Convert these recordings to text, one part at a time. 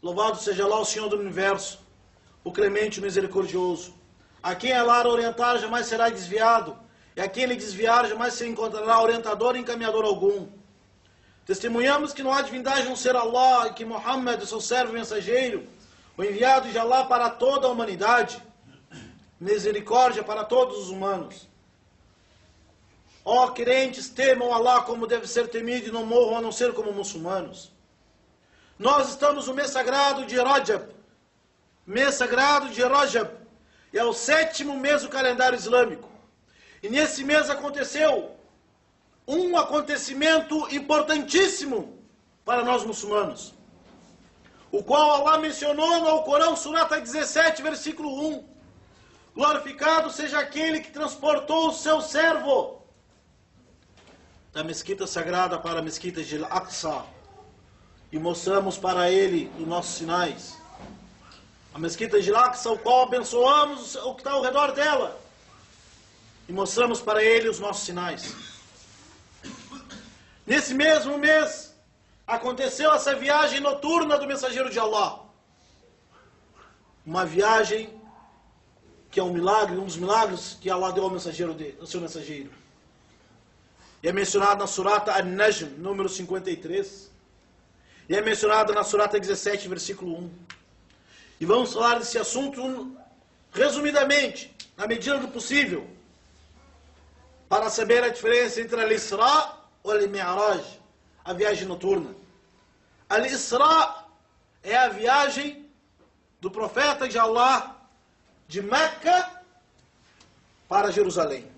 Louvado seja Allah, o Senhor do Universo, o Clemente, o Misericordioso. A quem Allah orientar jamais será desviado, e a quem ele desviar jamais se encontrará orientador e encaminhador algum. Testemunhamos que não há divindade a não ser Allah, e que Muhammad é seu servo e mensageiro, o enviado de Allah para toda a humanidade, misericórdia para todos os humanos. Ó crentes, temam Allah como deve ser temido e não morram a não ser como muçulmanos. Nós estamos no mês sagrado de Rajab. Mês sagrado de Rajab. E é o 7º mês do calendário islâmico. E nesse mês aconteceu um acontecimento importantíssimo para nós muçulmanos, o qual Allah mencionou no Alcorão, Surata 17, versículo 1. Glorificado seja aquele que transportou o seu servo da mesquita sagrada para a mesquita de Al-Aqsa, e mostramos para ele os nossos sinais. A mesquita de Al-Aqsa, o qual abençoamos o que está ao redor dela, e mostramos para ele os nossos sinais. Nesse mesmo mês, aconteceu essa viagem noturna do mensageiro de Allah. Uma viagem que é um milagre, um dos milagres que Allah deu ao mensageiro ao seu mensageiro. E é mencionado na Surata An-Najm, número 53. E é mencionado na Surata 17, versículo 1. E vamos falar desse assunto resumidamente, na medida do possível, para saber a diferença entre Al-Isra e Al-Mi'raj, a viagem noturna. Al-Isra é a viagem do profeta de Allah de Meca para Jerusalém.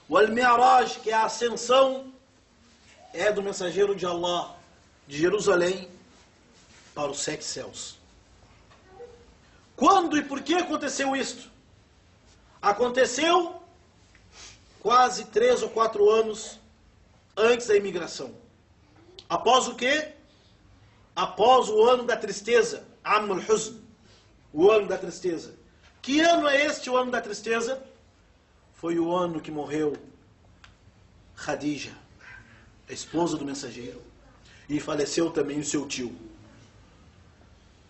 O Al-Mi'raj, que é a ascensão, é do mensageiro de Allah de Jerusalém para os 7 céus. Quando e por que aconteceu isto? Aconteceu quase 3 ou 4 anos antes da imigração. Após o quê? Após o ano da tristeza, Amul Huzn, o ano da tristeza. Que ano é este, o ano da tristeza? Foi o ano que morreu Khadija, a esposa do mensageiro, e faleceu também o seu tio.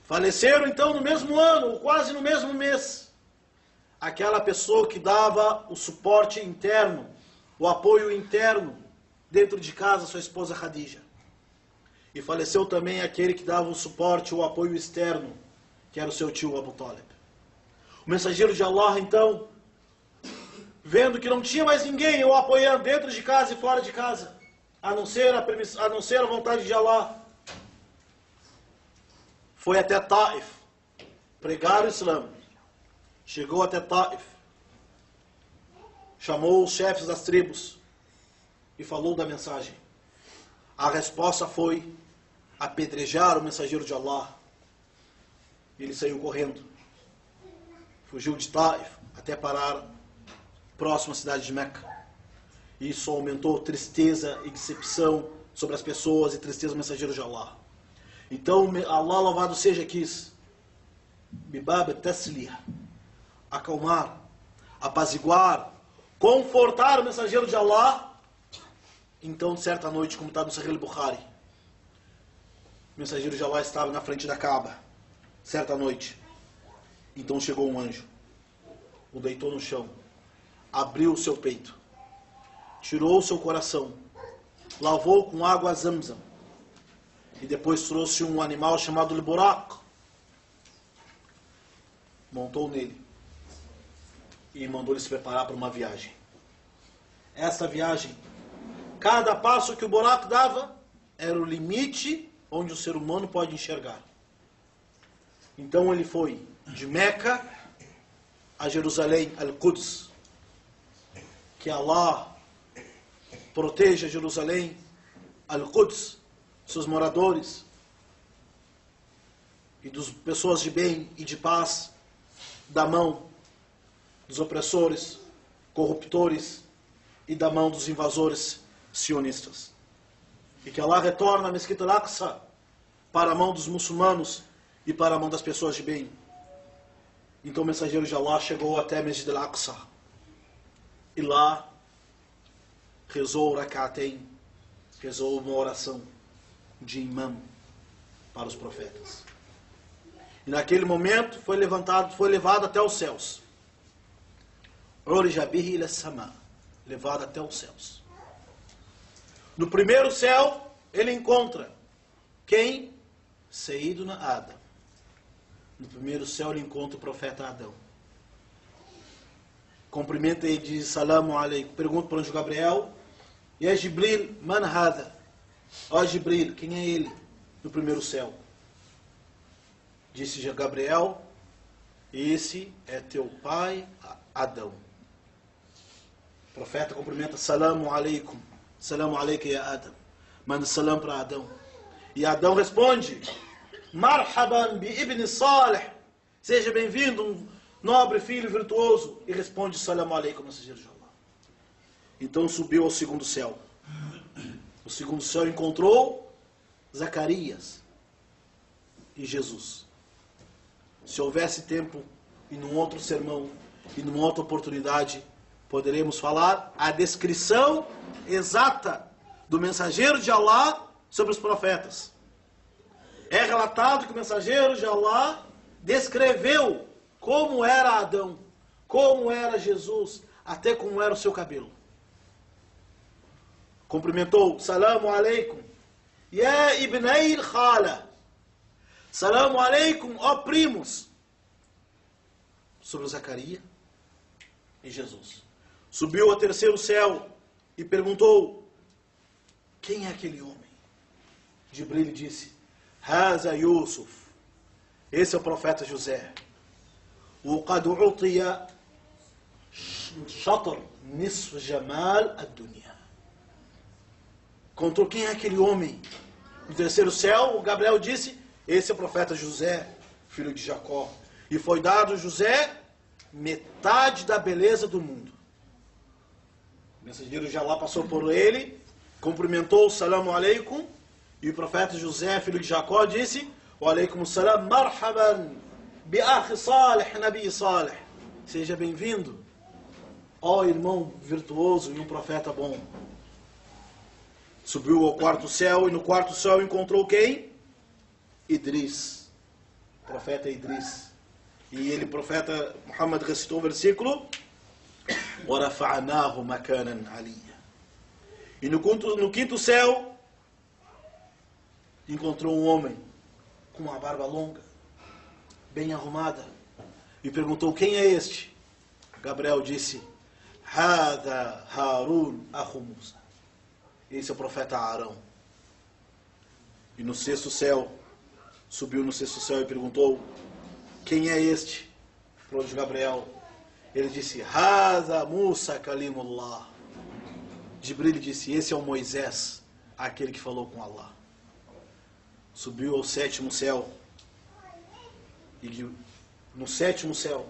Faleceram então no mesmo ano, ou quase no mesmo mês, aquela pessoa que dava o suporte interno, o apoio interno dentro de casa, sua esposa Khadija. E faleceu também aquele que dava o suporte, o apoio externo, que era o seu tio Abu Talib. O mensageiro de Allah então, vendo que não tinha mais ninguém o apoiando dentro de casa e fora de casa, a não ser a vontade de Allah, foi até Taif pregar o Islã. Chegou até Taif, chamou os chefes das tribos e falou da mensagem. A resposta foi apedrejar o mensageiro de Allah. Ele saiu correndo, fugiu de Taif até parar próximo à cidade de Meca. Isso aumentou tristeza e decepção sobre as pessoas e tristeza do mensageiro de Allah. Então Allah, louvado seja, quis Bibab Tasliyah, acalmar, apaziguar, confortar o mensageiro de Allah. Então, certa noite, como está no Sahih al-Bukhari, o mensageiro de Allah estava na frente da Kaaba, certa noite. Então chegou um anjo, o deitou no chão, abriu o seu peito, tirou o seu coração, lavou com água Zamzam, e depois trouxe um animal chamado Al-Buraq, montou nele e mandou ele se preparar para uma viagem. Essa viagem, cada passo que o Buraq dava era o limite onde o ser humano pode enxergar. Então ele foi de Meca a Jerusalém, Al-Quds. Que Allah proteja Jerusalém, Al-Quds, seus moradores, e das pessoas de bem e de paz, da mão dos opressores, corruptores, e da mão dos invasores sionistas. E que Allah retorne a Mesquita Al-Aqsa para a mão dos muçulmanos e para a mão das pessoas de bem. Então o mensageiro de Allah chegou até Mesquita Al-Aqsa e lá rezou Rak'atayn, rezou uma oração de imã para para os profetas. E naquele momento foi levado até os céus. Urija bihi ila sama, levado até os céus. No primeiro céu, ele encontra quem? Sayyiduna Adam. No primeiro céu, ele encontra o profeta Adão. Cumprimenta e diz salamu alaikum. Pergunta para o anjo Gabriel: E Jibril, man hada? Ó Jibril, quem é ele? No primeiro céu. Disse Gabriel: Esse é teu pai Adão. O profeta cumprimenta: Salamu alaikum. Salamu alaikum ya Adam. Manda salam para Adão. E Adão responde: Marhaban bi ibn Salih. Seja bem-vindo, um nobre filho virtuoso. E responde: Salamu alaikum, mensageiro de Allah. Então subiu ao segundo céu. O segundo céu encontrou Zacarias e Jesus. Se houvesse tempo, e num outro sermão, e numa outra oportunidade, poderemos falar a descrição exata do mensageiro de Allah sobre os profetas. É relatado que o mensageiro de Allah descreveu como era Adão, como era Jesus, até como era o seu cabelo. Cumprimentou: Salamu alaikum, ya ibnai khala. Salamu alaikum, ó primos. Sobre Zacarias e Jesus. Subiu ao terceiro céu e perguntou: Quem é aquele homem? Jibril disse: Haza Yusuf. Esse é o profeta José. O qad u'tiya shatr nisf jamal ad-dunya. Contou quem é aquele homem. No terceiro céu, o Gabriel disse: Esse é o profeta José, filho de Jacó. E foi dado a José metade da beleza do mundo. O mensageiro de Allah passou por ele, cumprimentou: Salamu alaikum. E o profeta José, filho de Jacó, disse: Wa alaikum salam, marhaban bi akhi Salih, nabi Salih. Seja bem-vindo, ó irmão virtuoso e um profeta bom. Subiu ao quarto céu, e no quarto céu encontrou quem? Idris, profeta Idris. E ele, profeta Muhammad, recitou o versículo: وَرَفَعْنَاهُ مَكَانًا عَلِيًّا. E no quinto céu encontrou um homem com uma barba longa, bem arrumada, e perguntou: Quem é este? Gabriel disse: هَذَا هَارُونَ أَخُ مُوسَى. Esse é o profeta Arão. E no sexto céu, subiu no sexto céu e perguntou: Quem é este? Para onde Gabriel? Ele disse: Haza Musa Kalimullah. Jibril disse: Esse é o Moisés, aquele que falou com Allah. Subiu ao sétimo céu. E no sétimo céu,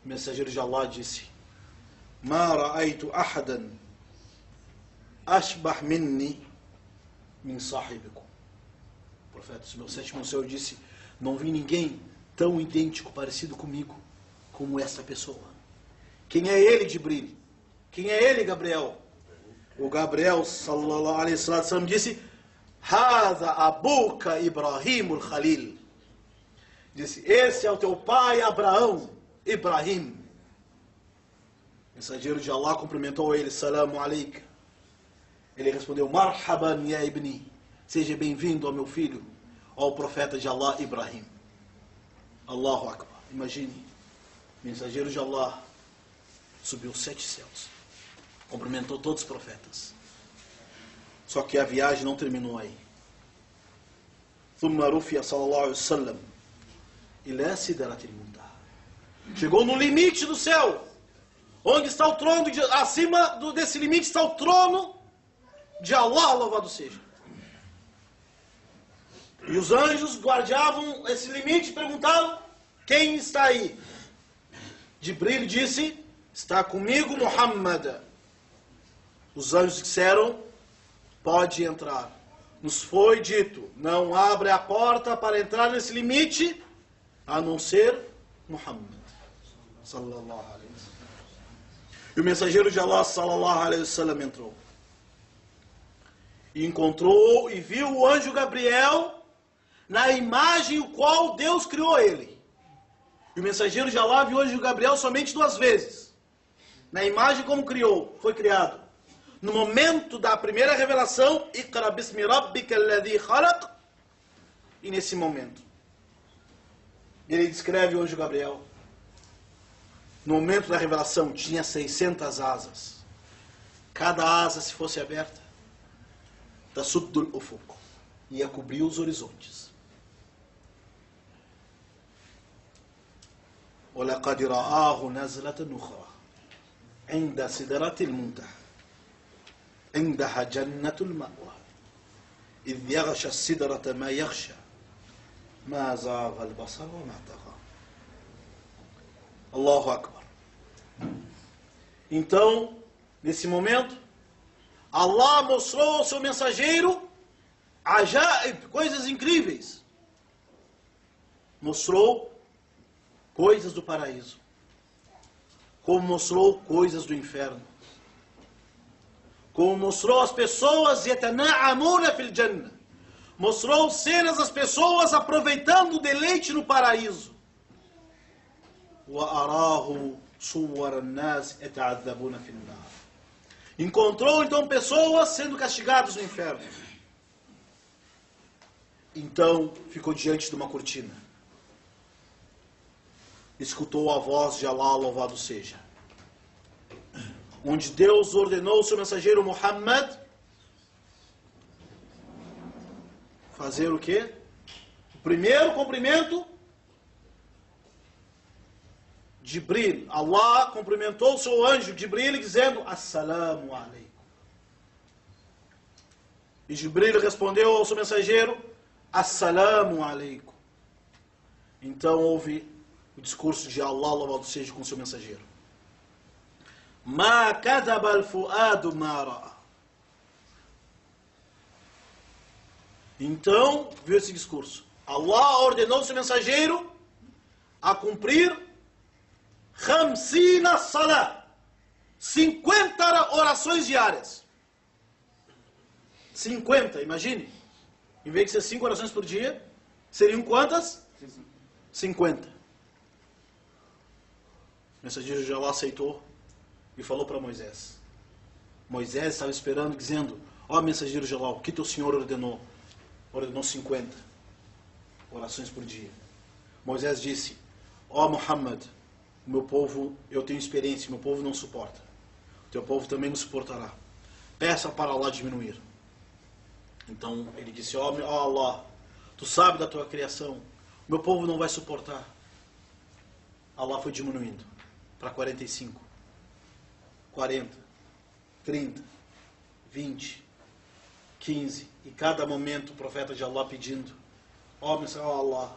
o mensageiro de Allah disse: Ma ra'aytu ahadan ashbah minni min sahibikum. O profeta subiu ao sétimo céu e disse: Não vi ninguém tão idêntico, parecido comigo, como essa pessoa. Quem é ele, Jibril? Quem é ele, Gabriel? O Gabriel, sallallahu alaihi wasallam, disse: Haza abuka Ibrahim al-Khalil. Disse: Esse é o teu pai Abraão, Ibrahim. O mensageiro de Allah cumprimentou ele: Salamu alaikum. Ele respondeu: Marhaban ya ibni. Seja bem-vindo ao meu filho, ao profeta de Allah, Ibrahim. Allahu Akbar. Imagine, mensageiro de Allah subiu 7 céus, cumprimentou todos os profetas. Só que a viagem não terminou aí. Thumma rufiya sallallahu alaihi wasallam ila sidratil muntaha. Chegou no limite do céu, onde está o trono, acima desse limite está o trono de Allah, louvado seja. E os anjos guardavam esse limite e perguntaram: Quem está aí? Jibril disse: Está comigo Muhammad. Os anjos disseram: Pode entrar. Nos foi dito: Não abre a porta para entrar nesse limite, a não ser Muhammad sallallahu alaihi wasallam. E o mensageiro de Allah sallallahu alaihi wasallam entrou. E encontrou e viu o anjo Gabriel na imagem o qual Deus criou ele. E o mensageiro de Allah viu o anjo Gabriel somente 2 vezes. Na imagem como foi criado. No momento da primeira revelação, Iqra bismi rabbika alladhi khalaq. E nesse momento, ele descreve o anjo Gabriel. No momento da revelação, tinha 600 asas. Cada asa, se fosse aberta, tasudul ufuq, ia cobrir os horizontes. وَلَقَدْ رَآهُ نَزْلَةً أُخْرَى عِنْدَ سِدْرَةِ الْمُنْتَهَى عِنْدَهَا جَنَّةُ الْمَأْوَى إِذْ يَغْشَى السِّدْرَةَ مَا يَغْشَى مَا زَاغَ الْبَصَرُ وَمَا طَغَى. Allahu Akbar. Então, nesse momento, Allah mostrou ao seu mensageiro ajaib, coisas incríveis. Mostrou coisas do paraíso, como mostrou coisas do inferno, como mostrou as pessoas yatana'amuna fil jannah, mostrou cenas das pessoas aproveitando o deleite no paraíso. Wa arahu suwar an-nas yata'adhabuna fil nar. Encontrou então pessoas sendo castigadas no inferno. Então ficou diante de uma cortina. Escutou a voz de Allah, louvado seja. Onde Deus ordenou o seu mensageiro Muhammad fazer o quê? O primeiro cumprimento. Jibril, Allah cumprimentou o seu anjo Jibril dizendo Assalamu alaikum. E Jibril respondeu ao seu mensageiro Assalamu alaikum. Então houve o discurso de Allah, louvado seja, com o seu mensageiro. Ma kadaba al-fuadu ma ra'a. Então, viu esse discurso. Allah ordenou o seu mensageiro a cumprir 50 salat, 50 orações diárias. 50, imagine. Em vez de ser 5 orações por dia, seriam quantas? 50. O mensageiro de Allah aceitou e falou para Moisés. Moisés estava esperando, dizendo: ó mensageiro de Allah, o que teu senhor ordenou? Ordenou 50 orações por dia. Moisés disse: ó Muhammad, meu povo, eu tenho experiência, meu povo não suporta. O teu povo também não suportará. Peça para Allah diminuir. Então ele disse: ó Allah, tu sabes da tua criação, meu povo não vai suportar. Allah foi diminuindo para 45, 40, 30, 20, 15. E cada momento o profeta de Allah pedindo: ó Allah,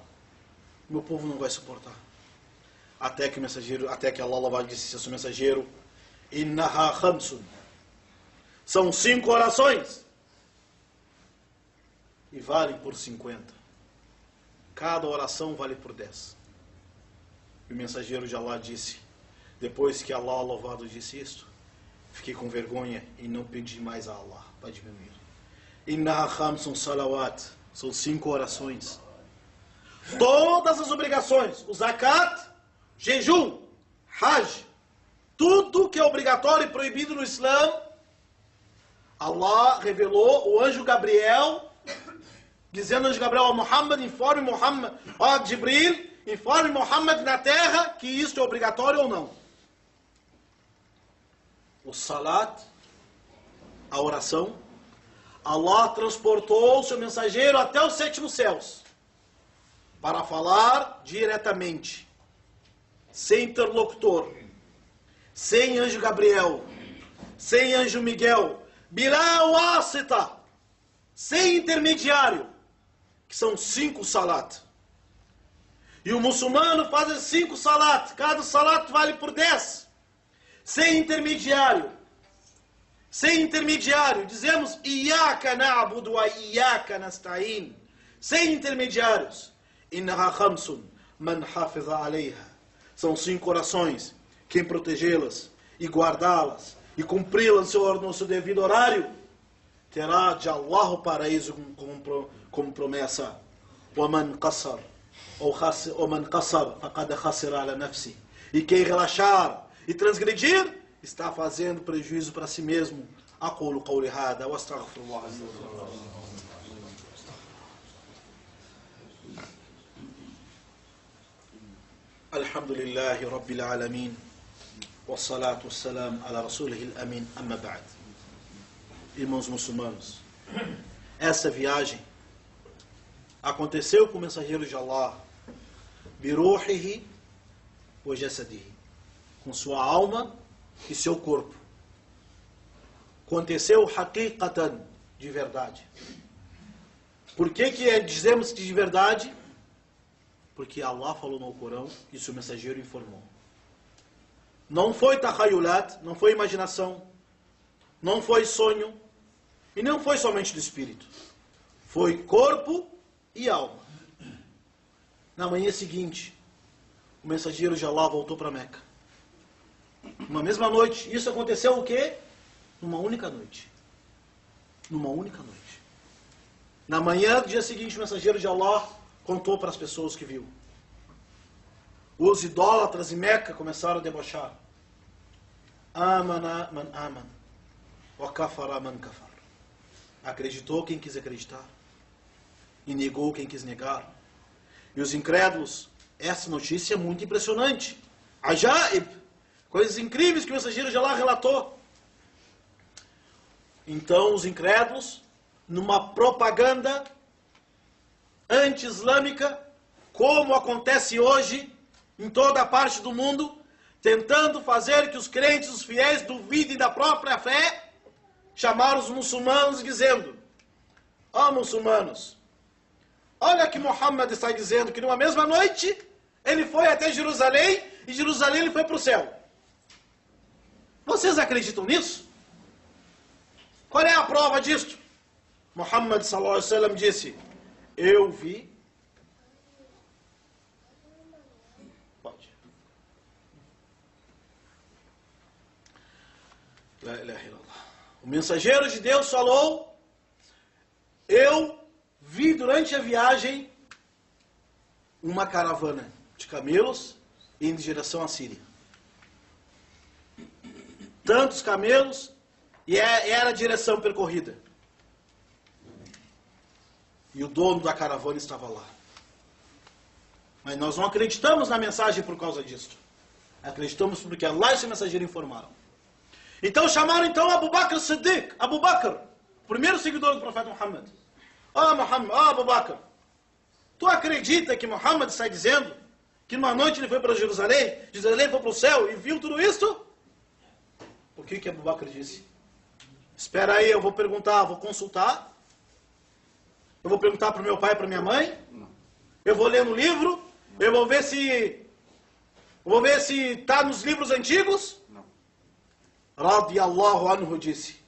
meu povo não vai suportar. Até que Allah louvado disse ao seu mensageiro: Innaha khamsun. São 5 orações. E valem por 50. Cada oração vale por 10. E o mensageiro de Allah disse: depois que Allah louvado disse isto, fiquei com vergonha e não pedi mais a Allah para diminuir. Innaha khamsun salawat. São 5 orações. Todas as obrigações, o zakat, jejum, hajj, tudo que é obrigatório e proibido no Islã, Allah revelou o anjo Gabriel, dizendo ao anjo Gabriel: ó Muhammad, informe Muhammad, ó Jibril, informe Muhammad na terra que isto é obrigatório ou não. O salat, a oração, Allah transportou o seu mensageiro até os 7º céus para falar diretamente, sem interlocutor, sem anjo Gabriel, sem anjo Miguel, bila wasita, sem intermediário, que são 5 salat. E o muçulmano faz as 5 salat, cada salat vale por 10, sem intermediário. Sem intermediário, dizemos Iyaka na'budu wa Iyaka nasta'in. Sem intermediários. Innaha khamsun man hafiza alayha. São 5 orações. Quem protegê-las e guardá-las e cumpri-las no seu devido horário, terá de Allah o paraíso como promessa. وَمَنْ قَصَرْ وَمَنْ قَصَرْ فَقَدْ خَسِرَ عَلَى نَفْسِهِ. E quem relaxar e transgredir, está fazendo prejuízo para si mesmo. أقول قولي هذا واستغفر الله عز وجل. الحمد لله رب العالمين والصلاة والسلام على رسوله الأمين. أما بعد. Irmãos muçulmanos, essa viagem aconteceu com o mensageiro de Allah, biruhihi wa jasadihi, com sua alma e seu corpo. Aconteceu haqiqatan, de verdade. Por que dizemos que de verdade? Porque Allah falou no Corão e seu mensageiro informou. Não foi takhayulat, não foi imaginação, não foi sonho, e não foi somente do espírito. Foi corpo e alma. Na manhã seguinte, o mensageiro de Allah voltou para Meca. Uma mesma noite. Isso aconteceu o quê? Numa única noite. Numa única noite. Na manhã do dia seguinte, o mensageiro de Allah contou para as pessoas que viu. Os idólatras em Meca começaram a debochar. Amana man aman, wa kafara man kafar. Acreditou quem quis acreditar e negou quem quis negar. E os incrédulos, essa notícia é muito impressionante. Ajaib, coisas incríveis que o mensageiro de Allah relatou. Então os incrédulos, numa propaganda anti-islâmica, como acontece hoje em toda a parte do mundo, tentando fazer que os crentes, os fiéis, duvidem da própria fé, chamaram os muçulmanos dizendo: ó muçulmanos, olha que Muhammad está dizendo que numa mesma noite ele foi até Jerusalém e Jerusalém ele foi para o céu. Vocês acreditam nisso? Qual é a prova disto? Muhammad sallallahu alaihi wasallam disse: eu vi. Pode. La ilaha illallah. O mensageiro de Deus falou: eu vi durante a viagem uma caravana de camelos indo em direção à Síria. Tantos camelos, e era a direção percorrida. E o dono da caravana estava lá. Mas nós não acreditamos na mensagem por causa disso. Acreditamos porque Allah e seu mensageiro informaram. Então chamaram Abu Bakr Siddiq, Abu Bakr, primeiro seguidor do profeta Muhammad. Muhammad, Abu Bakr, tu acredita que Muhammad está dizendo que numa noite ele foi para Jerusalém, Jerusalém foi para o céu e viu tudo isso? O que Abu Bakr disse? Espera aí, eu vou perguntar, vou consultar. Eu vou perguntar para o meu pai e para minha mãe. Eu vou ler no livro. Eu vou ver se está nos livros antigos. Radiyallahu anhu disse.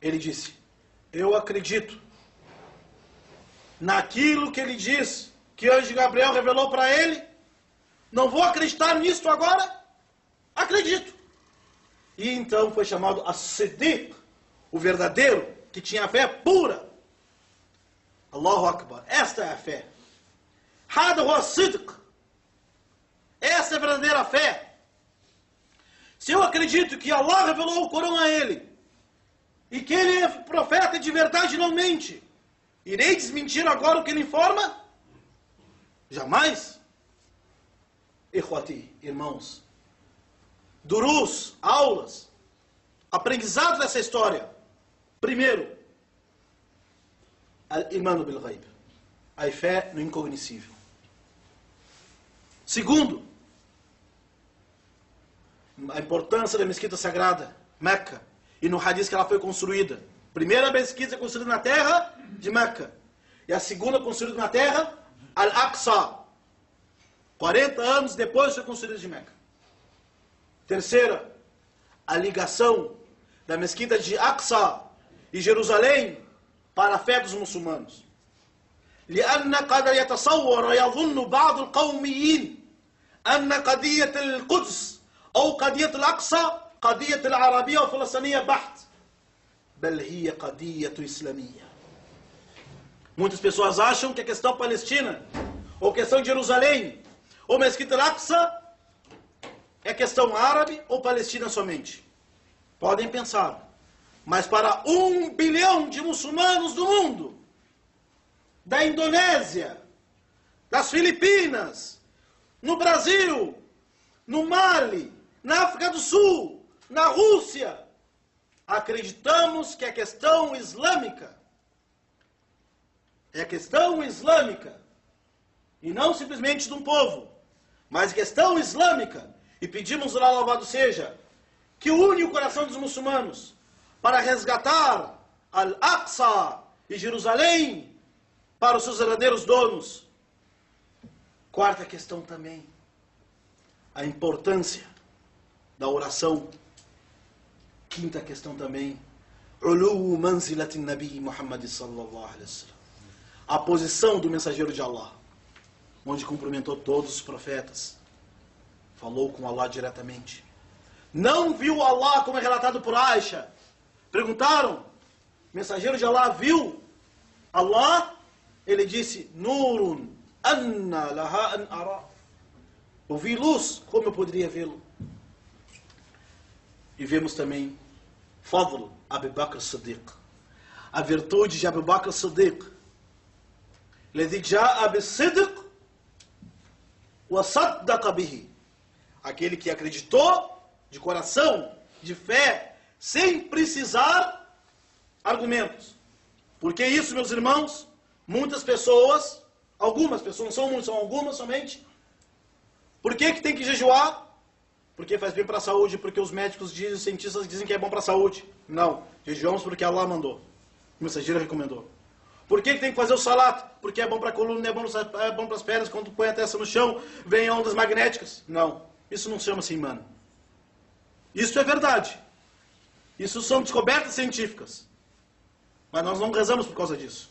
Ele disse: eu acredito naquilo que ele diz, que o anjo Gabriel revelou para ele. Não vou acreditar nisto agora? Acredito. E então foi chamado As-Siddiq, o verdadeiro, que tinha a fé pura. Allahu Akbar. Esta é a fé. Hada huwa Sidq. Essa é a verdadeira fé. Se eu acredito que Allah revelou o Corão a ele, e que ele é profeta de verdade e não mente, irei desmentir agora o que ele informa? Jamais. Ikhwati, irmãos, durus, aulas, aprendizado dessa história. Primeiro, al-imanu bil-ghaib, a fé no incognoscível. Segundo, a importância da mesquita sagrada, Meca, e no hadith que ela foi construída. Primeira mesquita construída na terra de Meca, e a segunda construída na terra, Al-Aqsa. 40 anos depois foi construída de Meca. Terceira, a ligação da mesquita de Aqsa e Jerusalém para a fé dos muçulmanos. لأن قد يتصور ويظن بعض القوميين أن قضية القدس أو قضية الأقصى قضية العربية والفلسطينية بحت بل هي قضية إسلامية. Muitas pessoas acham que a questão palestina, ou questão de Jerusalém, ou Mesquita Al-Aqsa, é questão árabe ou palestina somente. Podem pensar. Mas para 1 bilhão de muçulmanos do mundo, da Indonésia, das Filipinas, no Brasil, no Mali, na África do Sul, na Rússia, acreditamos que a questão islâmica é a questão islâmica, e não simplesmente de um povo, mas questão islâmica, e pedimos, lá louvado seja, que une o coração dos muçulmanos para resgatar Al-Aqsa e Jerusalém para os seus verdadeiros donos. Quarta questão também, a importância da oração. Quinta questão também, Ulu manzilat nabi Muhammad sallallahu alaihi wasallam, a posição do mensageiro de Allah, onde cumprimentou todos os profetas, falou com Allah diretamente, não viu Allah como é relatado por Aisha. Perguntaram, mensageiro de Allah viu Allah? Ele disse, Nurun anna laha an ara, eu vi luz, como eu poderia vê-lo? E vemos também Fadl Abu Bakr Siddiq, a virtude de Abu Bakr Siddiq, الذي جاء بالصدق وصدق به, aquele que acreditou de coração, de fé, sem precisar argumentos. Porque isso, meus irmãos, muitas pessoas, algumas pessoas, não são muitas, são algumas somente. Por que tem que jejuar? Porque faz bem para a saúde, porque os médicos dizem, os cientistas dizem que é bom para a saúde. Não, jejuamos porque Allah mandou, o mensageiro recomendou. Por que tem que fazer o salat? Porque é bom para a coluna, é bom para as pernas, quando põe a testa no chão, vem ondas magnéticas. Não, isso não se chama-se imã. Isso é verdade. Isso são descobertas científicas. Mas nós não rezamos por causa disso.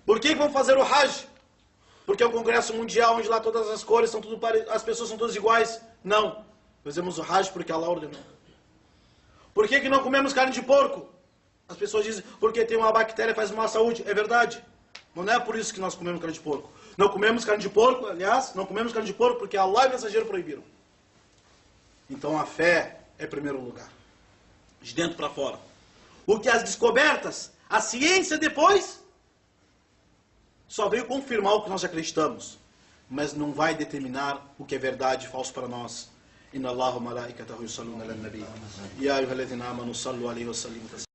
Por que vamos fazer o Hajj? Porque é um congresso mundial onde lá todas as cores são tudo as pessoas são todas iguais? Não. Fazemos o Hajj porque Allah ordenou. Por que não comemos carne de porco? As pessoas dizem, porque tem uma bactéria que faz mal à saúde. É verdade. Mas não é por isso que nós comemos carne de porco. Não comemos carne de porco, aliás, não comemos carne de porco porque Allah e o mensageiro proibiram. Então a fé é primeiro lugar. De dentro para fora. O que as descobertas, a ciência depois, só veio confirmar o que nós acreditamos. Mas não vai determinar o que é verdade e falso para nós. Inna Allahu malaikatahu yusalluna ala nabi. Ya ayyuhalladhina amanu sallu alayhi wa sallimu taslima.